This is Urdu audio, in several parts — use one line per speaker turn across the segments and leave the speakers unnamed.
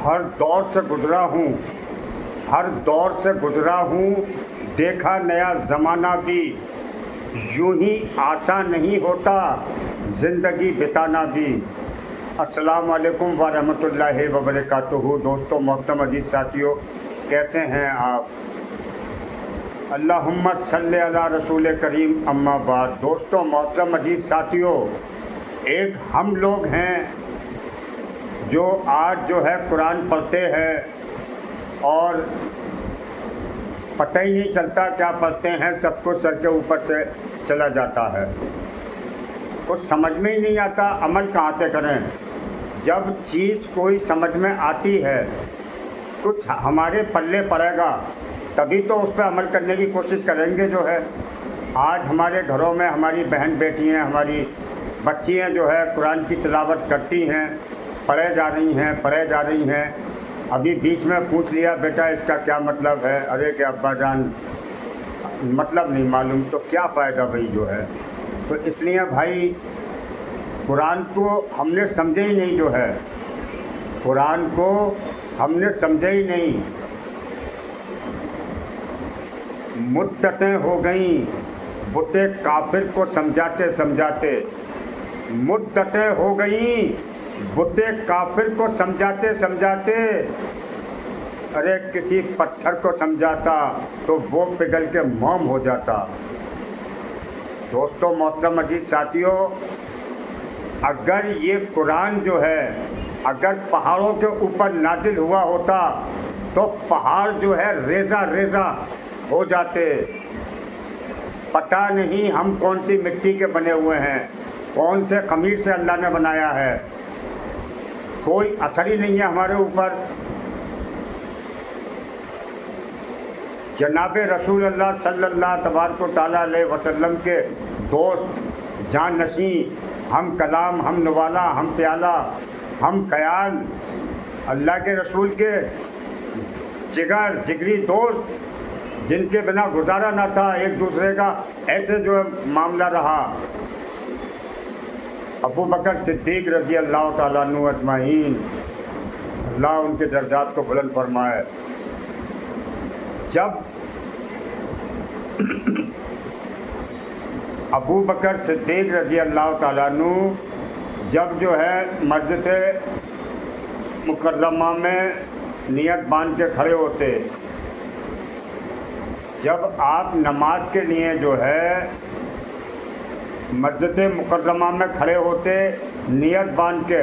ہر دور سے گزرا ہوں، ہر دور سے گزرا ہوں، دیکھا نیا زمانہ بھی، یوں ہی آسان نہیں ہوتا زندگی بتانا بھی۔ السلام علیکم ورحمۃ اللہ وبرکاتہ۔ دوستوں، محترم عزیز ساتھیوں، کیسے ہیں آپ؟ اللہم صلی علی رسول کریم، اما بعد۔ دوستوں، محترم عزیز ساتھیوں، ایک ہم لوگ ہیں جو آج جو ہے قرآن پڑھتے ہیں اور پتہ ہی نہیں چلتا کیا پڑھتے ہیں، سب کچھ سر کے اوپر سے چلا جاتا ہے، کچھ سمجھ میں ہی نہیں آتا عمل کہاں سے کریں۔ جب چیز کوئی سمجھ میں آتی ہے، کچھ ہمارے پلے پڑے گا، تبھی تو اس پہ عمل کرنے کی کوشش کریں گے جو ہے۔ آج ہمارے گھروں میں ہماری بہن بیٹیاں، ہماری بچیاں جو ہے قرآن کی تلاوت کرتی ہیں، پڑھے جا رہی ہیں۔ ابھی بیچ میں پوچھ لیا، بیٹا اس کا کیا مطلب ہے؟ ارے کہ ابا جان مطلب نہیں معلوم، تو کیا فائدہ بھائی جو ہے۔ تو اس لیے بھائی قرآن کو ہم نے سمجھے ہی نہیں جو ہے، قرآن کو ہم نے سمجھے ہی نہیں۔ مدتیں ہو گئیں بتِ کافر کو سمجھاتے سمجھاتے، مدتیں ہو گئیں بتِ کافر کو سمجھاتے سمجھاتے، ارے کسی پتھر کو سمجھاتا تو وہ پگھل کے موم ہو جاتا۔ دوستوں، محترم عزیز ساتھیوں، اگر یہ قرآن جو ہے اگر پہاڑوں کے اوپر نازل ہوا ہوتا تو پہاڑ جو ہے ریزہ ریزہ ہو جاتے۔ پتہ نہیں ہم کون سی مٹی کے بنے ہوئے ہیں، کون سے خمیر سے اللہ نے بنایا ہے، کوئی اثر ہی نہیں ہے ہمارے اوپر۔ جناب رسول اللہ صلی اللہ تبارک و تعالیٰ علیہ وسلم کے دوست، جان نشیں، ہم کلام، ہم نوالا، ہم پیالہ، ہم خیال، اللہ کے رسول کے جگری دوست، جن کے بنا گزارا نہ تھا ایک دوسرے کا، ایسے جو معاملہ رہا۔ ابو بکر صدیق رضی اللہ تعالیٰ عنہ اجمعین، اللہ ان کے درجات کو بلند فرمائے۔ جب ابو بکر صدیق رضی اللہ تعالیٰ عنہ جب جو ہے مسجد مکرمہ میں نیت باندھ کے کھڑے ہوتے، جب آپ نماز کے لیے جو ہے مسجد مکرمہ میں کھڑے ہوتے نیت باندھ کے،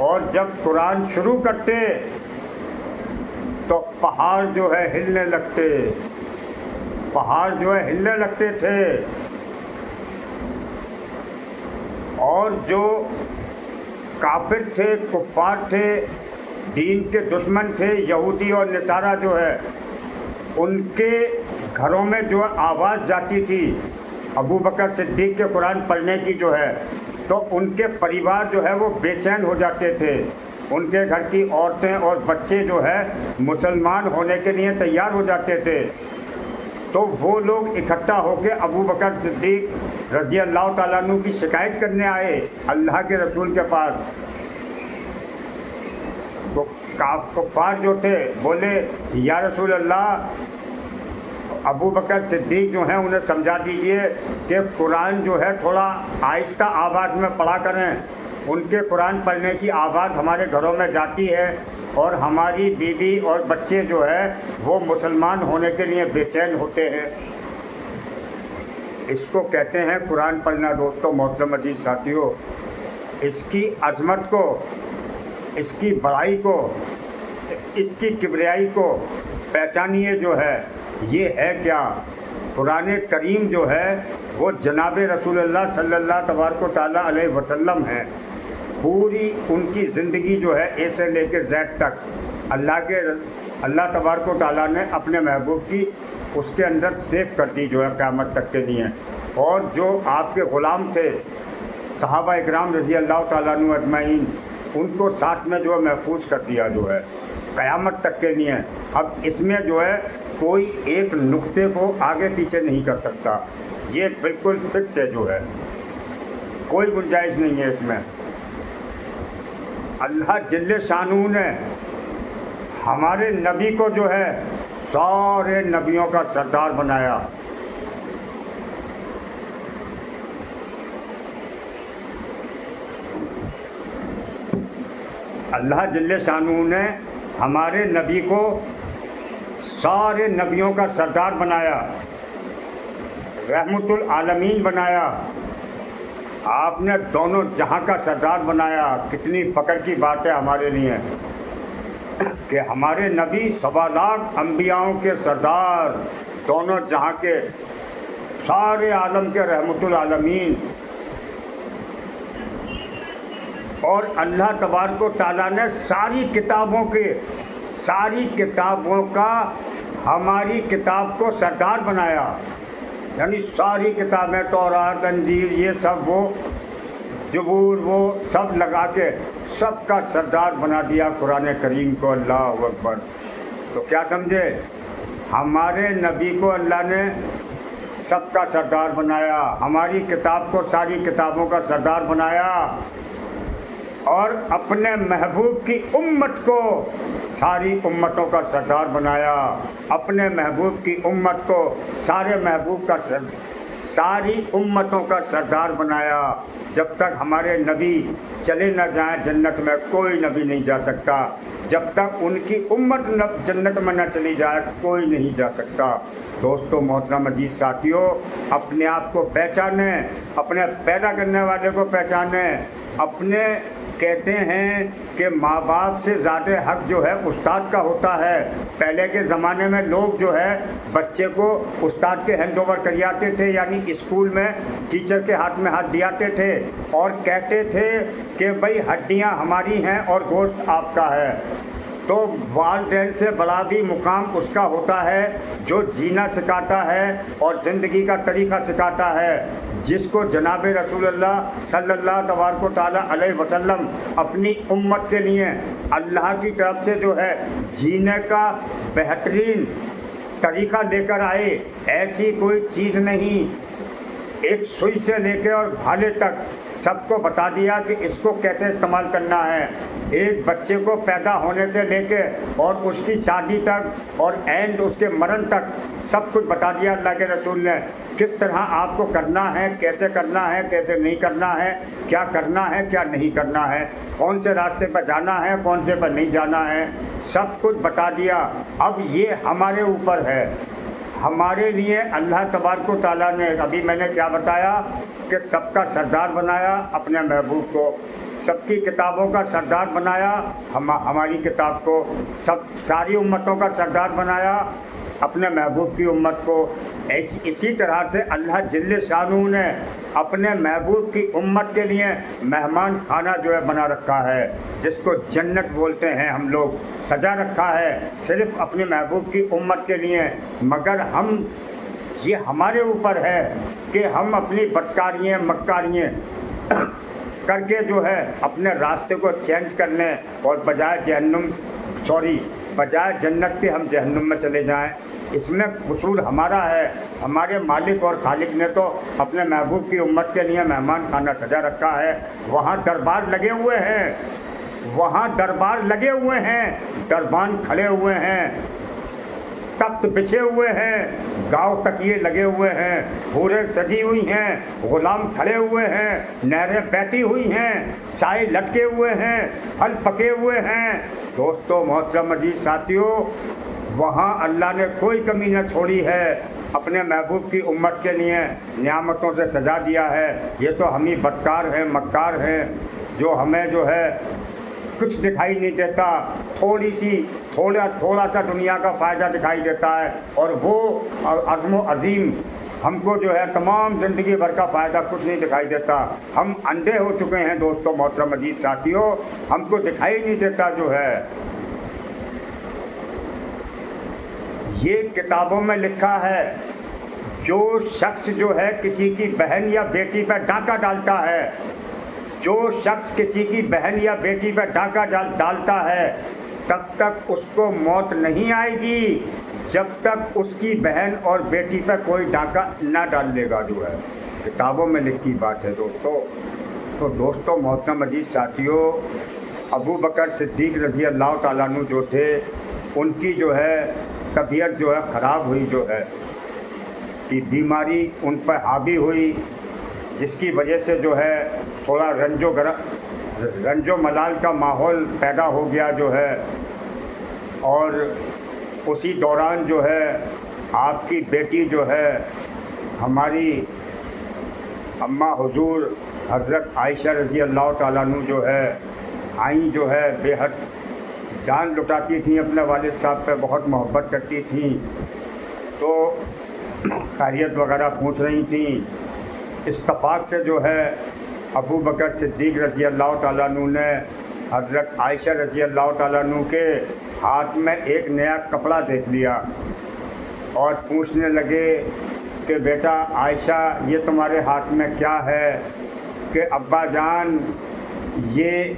اور جب قرآن شروع کرتے تو پہاڑ جو ہے ہلنے لگتے، پہاڑ جو ہے ہلنے لگتے تھے، اور جو کافر تھے، کفار تھے، دین کے دشمن تھے، یہودی اور نصارہ جو ہے، ان کے گھروں میں جو آواز جاتی تھی ابو بکر صدیق کے قرآن پڑھنے کی جو ہے، تو ان کے پریوار جو ہے وہ بے چین ہو جاتے تھے، ان کے گھر کی عورتیں اور بچے جو ہے مسلمان ہونے کے لیے تیار ہو جاتے تھے۔ تو وہ لوگ اکٹھا ہو کے ابو بکر صدیق رضی اللہ تعالیٰ عنہ کی شکایت کرنے آئے اللہ کے رسول کے پاس۔ تو کفار جو تھے بولے، یا رسول اللہ، ابو بکر صدیق جو ہیں انہیں سمجھا دیجئے کہ قرآن جو ہے تھوڑا آہستہ آواز میں پڑھا کریں، ان کے قرآن پڑھنے کی آواز ہمارے گھروں میں جاتی ہے اور ہماری بیوی اور بچے جو ہے وہ مسلمان ہونے کے لیے بے چین ہوتے ہیں۔ اس کو کہتے ہیں قرآن پڑھنا۔ دوستوں، محترم عزیز ساتھیوں، اس کی عظمت کو، اس کی بڑائی کو، اس کی کبریائی کو پہچانیے جو ہے، یہ ہے کیا؟ قرآن کریم جو ہے وہ جناب رسول اللہ صلی اللہ تبارک و تعالیٰ علیہ وسلم ہے۔ پوری ان کی زندگی جو ہے اے سے لے کے زیڈ تک اللہ تبارک و تعالیٰ نے اپنے محبوب کی اس کے اندر سیو کر دی جو ہے قیامت تک کے لیے، اور جو آپ کے غلام تھے صحابہ اکرام رضی اللہ تعالیٰ عنہ اجمعین، ان کو ساتھ میں جو ہے محفوظ کر دیا جو ہے قیامت تک کے لیے۔ اب اس میں جو ہے کوئی ایک نقطے کو آگے پیچھے نہیں کر سکتا، یہ بالکل فکس ہے جو ہے، کوئی گنجائش نہیں ہے اس میں۔ اللہ جل شانہ نے ہمارے نبی کو جو ہے سارے نبیوں کا سردار بنایا۔ اللہ جل شانہ نے ہمارے نبی کو سارے نبیوں کا سردار بنایا، رحمت العالمین بنایا، آپ نے دونوں جہاں کا سردار بنایا۔ کتنی فخر کی بات ہے ہمارے لیے کہ ہمارے نبی 1.25 لاکھ انبیاؤں کے سردار، دونوں جہاں کے، سارے عالم کے رحمت العالمین۔ اور اللہ تبارک و تعالیٰ نے ساری کتابوں کا ہماری کتاب کو سردار بنایا، یعنی ساری کتابیں، تورات، انجیل، یہ سب، وہ زبور، وہ سب لگا کے سب کا سردار بنا دیا قرآن کریم کو۔ اللہ اکبر! تو کیا سمجھے، ہمارے نبی کو اللہ نے سب کا سردار بنایا، ہماری کتاب کو ساری کتابوں کا سردار بنایا، اور اپنے محبوب کی امت کو ساری امتوں کا سردار بنایا، اپنے محبوب کی امت کو ساری امتوں کا سردار بنایا۔ جب تک ہمارے نبی چلے نہ جائیں جنت میں، کوئی نبی نہیں جا سکتا۔ جب تک ان کی امت جنت میں نہ چلی جائے، کوئی نہیں جا سکتا۔ دوستو محترم عزیز ساتھیوں، اپنے آپ کو پہچانیں، اپنے پیدا کرنے والے کو پہچانیں۔ اپنے کہتے ہیں کہ ماں باپ سے زیادہ حق جو ہے استاد کا ہوتا ہے۔ پہلے کے زمانے میں لوگ جو ہے بچے کو استاد کے ہینڈ اوور کر آتے تھے، یعنی اسکول میں ٹیچر کے ہاتھ میں ہاتھ دیاتے تھے، اور کہتے تھے کہ بھائی ہڈیاں ہماری ہیں اور گوشت آپ کا ہے۔ تو والدین سے بڑا بھی مقام اس کا ہوتا ہے جو جینا سکھاتا ہے اور زندگی کا طریقہ سکھاتا ہے، جس کو جناب رسول اللہ صلی اللہ تبارک و تعالیٰ علیہ وسلم اپنی امت کے لیے اللہ کی طرف سے جو ہے جینے کا بہترین طریقہ لے کر آئے۔ ایسی کوئی چیز نہیں، ایک سوئی سے لے کے اور بھالے تک سب کو بتا دیا کہ اس کو کیسے استعمال کرنا ہے۔ ایک بچے کو پیدا ہونے سے لے کے اور اس کی شادی تک اور اینڈ اس کے مرن تک سب کچھ بتا دیا اللہ کے رسول نے، کس طرح آپ کو کرنا ہے، کیسے کرنا ہے، کیسے نہیں کرنا ہے، کیا کرنا ہے، کیا نہیں کرنا ہے، کون سے راستے پر جانا ہے، کون سے پر نہیں جانا ہے، سب کچھ بتا دیا۔ اب یہ ہمارے اوپر ہے، ہمارے لیے اللہ تبارک و تعالیٰ نے، ابھی میں نے کیا بتایا کہ سب کا سردار بنایا اپنے محبوب کو، سب کی کتابوں کا سردار بنایا، ہماری کتاب کو، ساری امتوں کا سردار بنایا اپنے محبوب کی امت کو۔ اسی طرح سے اللہ جل شانہ نے اپنے محبوب کی امت کے لیے مہمان خانہ جو ہے بنا رکھا ہے، جس کو جنت بولتے ہیں، ہم لوگ سجا رکھا ہے صرف اپنے محبوب کی امت کے لیے۔ مگر یہ ہمارے اوپر ہے کہ ہم اپنی بدکاریاں مکاریاں کر کے جو ہے اپنے راستے کو چینج کر لیں، اور بجائے جنت کے ہم جہنم میں چلے جائیں۔ اس میں قصور ہمارا ہے۔ ہمارے مالک اور خالق نے تو اپنے محبوب کی امت کے لیے مہمان خانہ سجا رکھا ہے، وہاں دربار لگے ہوئے ہیں، دربان کھڑے ہوئے ہیں، تخت بچھے ہوئے ہیں، گاؤں تکیے لگے ہوئے ہیں، حوریں سجی ہوئی ہیں، غلام کھڑے ہوئے ہیں، نہریں بہتی ہوئی ہیں، سائے لٹکے ہوئے ہیں، پھل پکے ہوئے ہیں۔ دوستو محترم عزیز ساتھیوں، وہاں اللہ نے کوئی کمی نہ چھوڑی ہے، اپنے محبوب کی امت کے لیے نعمتوں سے سجا دیا ہے۔ یہ تو ہم ہی بدکار ہیں، مکار ہیں، جو ہمیں جو ہے کچھ دکھائی نہیں دیتا، تھوڑا سا دنیا کا فائدہ دکھائی دیتا ہے، اور وہ عزم و عظیم ہم کو جو ہے تمام زندگی بھر کا فائدہ کچھ نہیں دکھائی دیتا۔ ہم اندھے ہو چکے ہیں دوستو محترم عزیز ساتھیوں، ہم کو دکھائی نہیں دیتا جو ہے۔ یہ کتابوں میں لکھا ہے، جو شخص جو ہے کسی کی بہن یا بیٹی پر ڈاکہ ڈالتا ہے، جو شخص کسی کی بہن یا بیٹی پر ڈاکہ ڈالتا ہے، تب تک اس کو موت نہیں آئے گی جب تک اس کی بہن اور بیٹی پر کوئی ڈاکہ نہ ڈال لے گا، جو ہے کتابوں میں لکھی بات ہے دوستو۔ تو دوستو محترم عزیز ساتھیوں، ابو بکر صدیق رضی اللہ تعالیٰ عنہ جو تھے، ان کی جو ہے طبیعت جو ہے خراب ہوئی، جو ہے کہ بیماری ان پر حاوی ہوئی، جس کی وجہ سے جو ہے تھوڑا رنج و ملال کا ماحول پیدا ہو گیا جو ہے۔ اور اسی دوران جو ہے آپ کی بیٹی جو ہے ہماری اماں حضور حضرت عائشہ رضی اللہ تعالیٰ عنہ جو ہے آئیں، جو ہے بے حد جان لٹاتی تھیں، اپنے والد صاحب پہ بہت محبت کرتی تھیں، تو خیریت وغیرہ پوچھ رہی تھیں۔ اتفاق سے جو ہے ابو بکر صدیق رضی اللہ تعالیٰ عنہ نے حضرت عائشہ رضی اللہ تعالیٰ عنہ کے ہاتھ میں ایک نیا کپڑا دیکھ لیا اور پوچھنے لگے کہ بیٹا عائشہ، یہ تمہارے ہاتھ میں کیا ہے؟ کہ ابا جان، یہ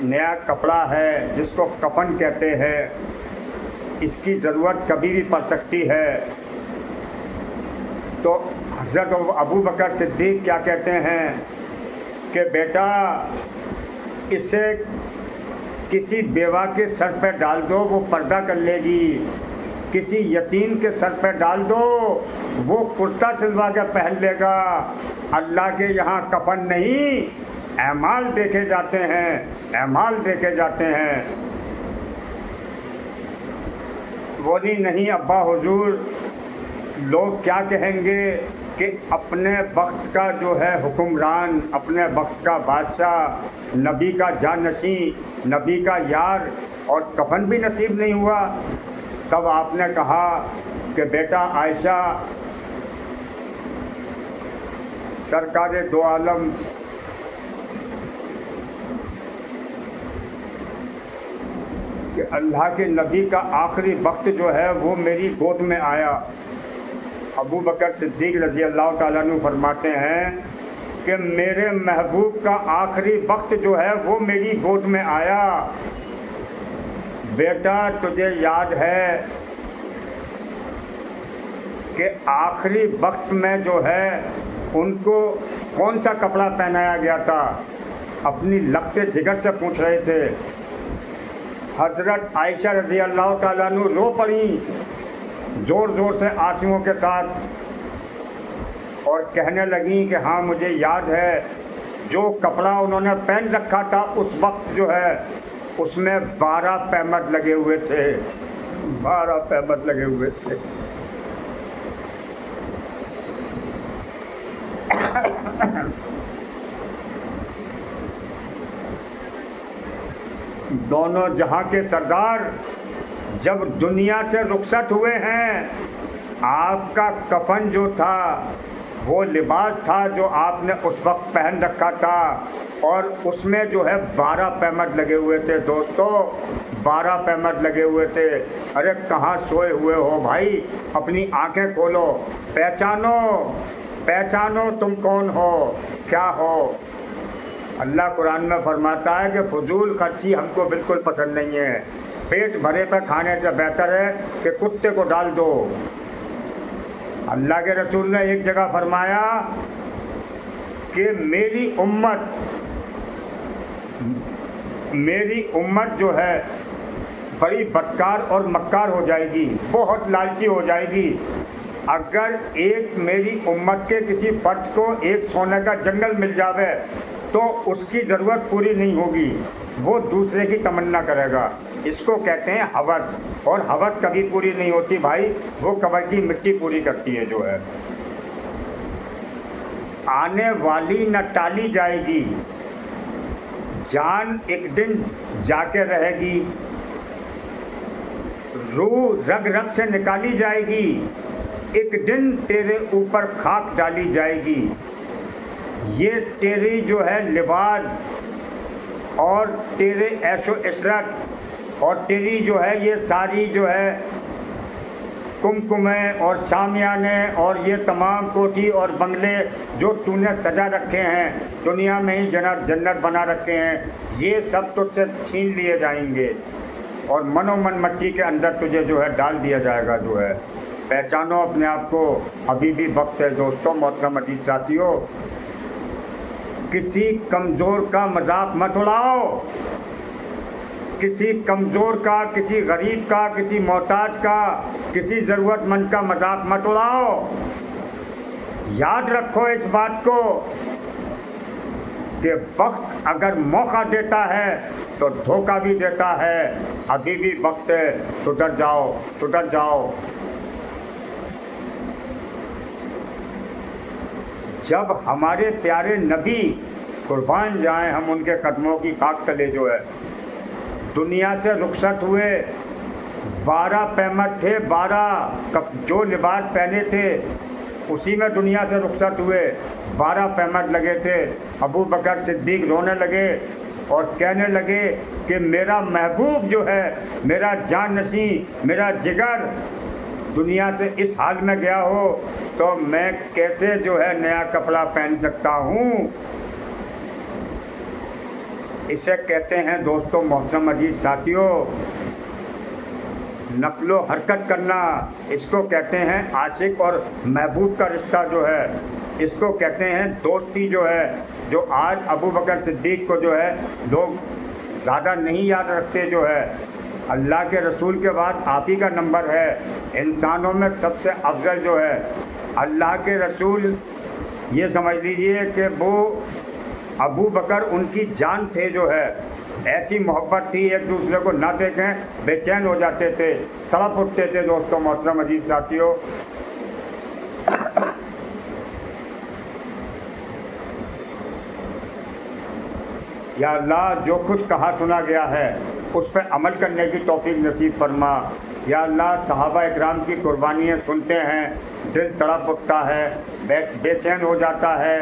نیا کپڑا ہے جس کو کفن کہتے ہیں، اس کی ضرورت کبھی بھی پڑ سکتی ہے۔ تو حضرت ابو بکر صدیق کیا کہتے ہیں کہ بیٹا، اسے کسی بیوہ کے سر پہ ڈال دو، وہ پردہ کر لے گی، کسی یتیم کے سر پہ ڈال دو، وہ کرتا سلوا کے پہن لے گا۔ اللہ کے یہاں کفن نہیں، اعمال دیکھے جاتے ہیں، اعمال دیکھے جاتے ہیں۔ بولی نہیں ابا حضور، لوگ کیا کہیں گے کہ اپنے وقت کا جو ہے حکمران، اپنے وقت کا بادشاہ، نبی کا جانشین، نبی کا یار، اور کفن بھی نصیب نہیں ہوا۔ تب آپ نے کہا کہ بیٹا عائشہ، سرکار دو عالم کہ اللہ کے نبی کا آخری وقت جو ہے وہ میری گود میں آیا۔ ابو بکر صدیق رضی اللہ تعالیٰ عنہ فرماتے ہیں کہ میرے محبوب کا آخری وقت جو ہے وہ میری گود میں آیا۔ بیٹا تجھے یاد ہے کہ آخری وقت میں جو ہے ان کو کون سا کپڑا پہنایا گیا تھا؟ اپنی لگتے جگر سے پوچھ رہے تھے۔ حضرت عائشہ رضی اللہ تعالیٰ عنہ رو پڑیں زور زور سے آنسوؤں کے ساتھ، اور کہنے لگیں کہ ہاں مجھے یاد ہے جو کپڑا انہوں نے پہن رکھا تھا اس وقت جو ہے اس میں 12 پیمد لگے ہوئے تھے، 12 پیمد لگے ہوئے تھے۔ دونوں جہاں کے سردار جب دنیا سے رخصت ہوئے ہیں، آپ کا کفن جو تھا وہ لباس تھا جو آپ نے اس وقت پہن رکھا تھا، اور اس میں جو ہے 12 پیمد لگے ہوئے تھے۔ دوستو 12 پیمد لگے ہوئے تھے۔ ارے کہاں سوئے ہوئے ہو بھائی، اپنی آنکھیں کھولو، پہچانو پہچانو تم کون ہو، کیا ہو۔ اللہ قرآن میں فرماتا ہے کہ فضول خرچی ہم کو بالکل پسند نہیں ہے، پیٹ بھرے پہ کھانے سے بہتر ہے کہ کتے کو ڈال دو۔ اللہ کے رسول نے ایک جگہ فرمایا کہ میری امت جو ہے بڑی بدکار اور مکار ہو جائے گی، بہت لالچی ہو جائے گی۔ اگر ایک میری امت کے کسی فرد کو ایک سونے کا جنگل مل جاوے تو اس کی ضرورت پوری نہیں ہوگی، وہ دوسرے کی تمنا کرے گا۔ اس کو کہتے ہیں ہوس، اور ہوس کبھی پوری نہیں ہوتی بھائی، وہ قبر کی مٹی پوری کرتی ہے جو ہے۔ آنے والی نہ ٹالی جائے گی، جان ایک دن جا کے رہے گی، روح رگ رگ سے نکالی جائے گی، ایک دن تیرے اوپر خاک ڈالی جائے گی۔ یہ تیری جو ہے لباس اور تیرے عیش و عشرت اور تیری جو ہے یہ ساری جو ہے کمکمیں اور شامیانے اور یہ تمام کوٹھی اور بنگلے جو تو نے سجا رکھے ہیں، دنیا میں ہی جنت بنا رکھے ہیں، یہ سب تجھ سے چھین لیے جائیں گے اور من و من مٹی کے اندر تجھے جو ہے ڈال دیا جائے گا جو ہے۔ پہچانو اپنے آپ کو، ابھی بھی وقت ہے دوستوں، محترم عزیز ساتھیوں۔ کسی کمزور کا مذاق مت اڑاؤ، کسی کمزور کا، کسی غریب کا، کسی محتاج کا، کسی ضرورت مند کا مذاق مت اڑاؤ۔ یاد رکھو اس بات کو کہ وقت اگر موقع دیتا ہے تو دھوکہ بھی دیتا ہے۔ ابھی بھی وقت ہے، سدھر جاؤ، سدھر جاؤ۔ جب ہمارے پیارے نبی قربان جائیں ہم ان کے قدموں کی خاک تلے جو ہے دنیا سے رخصت ہوئے، 12 پیمد تھے، 12 جو لباس پہنے تھے اسی میں دنیا سے رخصت ہوئے، 12 پیمد لگے تھے۔ ابو بکر صدیق رونے لگے اور کہنے لگے کہ میرا محبوب جو ہے، میرا جان نشیں، میرا جگر دنیا سے اس حال میں گیا ہو تو میں کیسے جو ہے نیا کپڑا پہن سکتا ہوں۔ اسے کہتے ہیں دوستوں محترم عزیز ساتھیوں نقل و حرکت کرنا، اس کو کہتے ہیں عاشق اور محبوب کا رشتہ جو ہے، اس کو کہتے ہیں دوستی جو ہے۔ جو آج ابو بکر صدیق کو جو ہے لوگ زیادہ نہیں یاد رکھتے، جو ہے اللہ کے رسول کے بعد آپ ہی کا نمبر ہے، انسانوں میں سب سے افضل جو ہے اللہ کے رسول۔ یہ سمجھ لیجئے کہ وہ ابو بکر ان کی جان تھے، جو ہے ایسی محبت تھی، ایک دوسرے کو نہ دیکھیں بے چین ہو جاتے تھے، تڑپ اٹھتے تھے۔ دوستوں محترم عزیز ساتھیوں یا اللہ جو کچھ کہا سنا گیا ہے اس پہ عمل کرنے کی توفیق نصیب فرما۔ یا اللہ صحابہ اکرام کی قربانیاں سنتے ہیں، دل تڑپ اٹھتا ہے، بے چین ہو جاتا ہے۔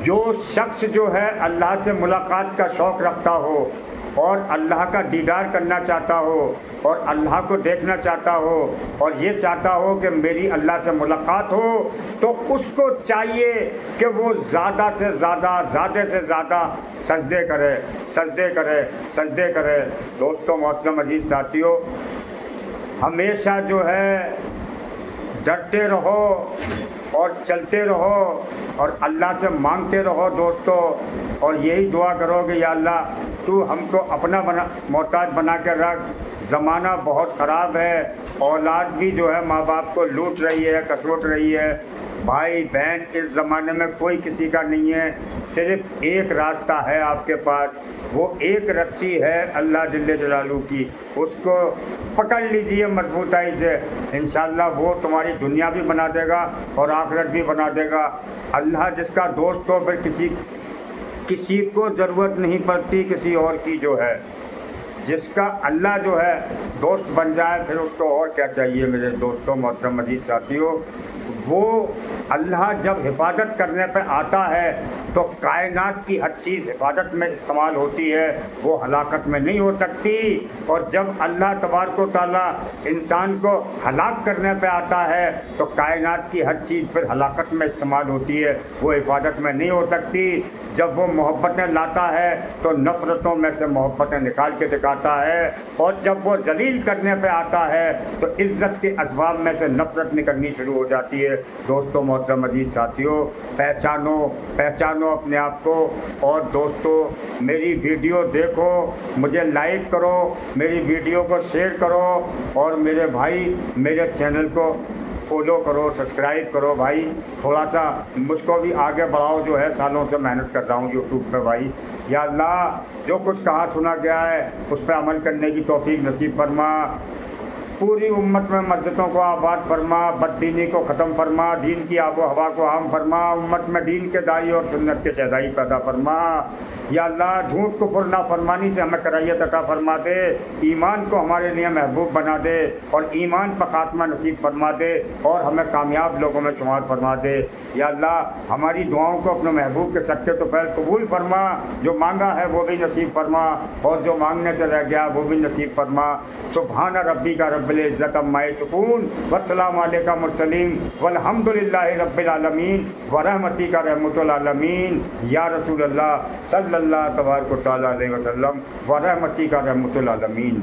جو شخص جو ہے اللہ سے ملاقات کا شوق رکھتا ہو اور اللہ کا دیدار کرنا چاہتا ہو اور اللہ کو دیکھنا چاہتا ہو اور یہ چاہتا ہو کہ میری اللہ سے ملاقات ہو، تو اس کو چاہیے کہ وہ زیادہ سے زیادہ سجدے کرے، سجدے کرے، سجدے کرے۔ دوستوں محترم عزیز ساتھیوں ہمیشہ جو ہے ڈرتے رہو اور چلتے رہو اور اللہ سے مانگتے رہو دوستو، اور یہی دعا کرو کہ یا اللہ تو ہم کو اپنا محتاج بنا کے رکھ۔ زمانہ بہت خراب ہے، اولاد بھی جو ہے ماں باپ کو لوٹ رہی ہے، کسوٹ رہی ہے۔ بھائی بہن اس زمانے میں کوئی کسی کا نہیں ہے، صرف ایک راستہ ہے آپ کے پاس، وہ ایک رسی ہے اللہ جل جلالہ کی، اس کو پکڑ لیجئے مضبوطائی سے، انشاءاللہ وہ تمہاری دنیا بھی بنا دے گا اور آخرت بھی بنا دے گا۔ اللہ جس کا دوست ہو پھر کسی کو ضرورت نہیں پڑتی کسی اور کی، جو ہے جس کا اللہ جو ہے دوست بن جائے پھر اس کو اور کیا چاہیے۔ میرے دوستوں محترم عزیز ساتھیوں وہ اللہ جب حفاظت کرنے پہ آتا ہے تو کائنات کی ہر چیز حفاظت میں استعمال ہوتی ہے، وہ ہلاکت میں نہیں ہو سکتی۔ اور جب اللہ تبارک و تعالیٰ انسان کو ہلاک کرنے پہ آتا ہے تو کائنات کی ہر چیز پھر ہلاکت میں استعمال ہوتی ہے، وہ حفاظت میں نہیں ہو سکتی۔ جب وہ محبتیں لاتا ہے تو نفرتوں میں سے محبتیں نکال کے دکھاتا ہے، اور جب وہ ذلیل کرنے پہ آتا ہے تو عزت کے اسباب میں سے نفرت نکلنی شروع ہو جاتی ہے۔ دوستوں محترم عزیز ساتھیوں پہچانو اپنے آپ کو، اور دوستوں میری ویڈیو دیکھو، مجھے لائک کرو، میری ویڈیو کو شیئر کرو، اور میرے بھائی میرے چینل کو فالو کرو، سبسکرائب کرو بھائی، تھوڑا سا مجھ کو بھی آگے بڑھاؤ، جو ہے سالوں سے محنت کر رہا ہوں یوٹیوب پہ بھائی۔ یا اللہ جو کچھ کہا سنا گیا ہے اس پہ عمل کرنے کی توفیق نصیب فرما، پوری امت میں مسجدوں کو آباد فرما، بد دینی کو ختم فرما، دین کی آب و ہوا کو عام فرما، امت میں دین کے داعی اور سنت کے شہدائی پیدا فرما۔ یا اللہ جھوٹ کفر نافرمانی سے ہمیں کرائیت عطا فرما دے، ایمان کو ہمارے لیے محبوب بنا دے اور ایمان پر خاتمہ نصیب فرما دے اور ہمیں کامیاب لوگوں میں شمار فرما دے۔ یا اللہ ہماری دعاؤں کو اپنے محبوب کے صدقے تو پہل قبول فرما، جو مانگا ہے وہ بھی نصیب فرما اور جو مانگنے سے رہ گیا وہ بھی نصیب فرما۔ سبحان ربی کا رب العزت عما یصفون والسلام علیکم المرسلین والحمد للہ رب العالمین ورحمتی کا رحمت العالمین۔ یا رسول اللہ صلی اللہ تبارک و تعالیٰ علیہ وسلم ورحمتی کا رحمت العالمین۔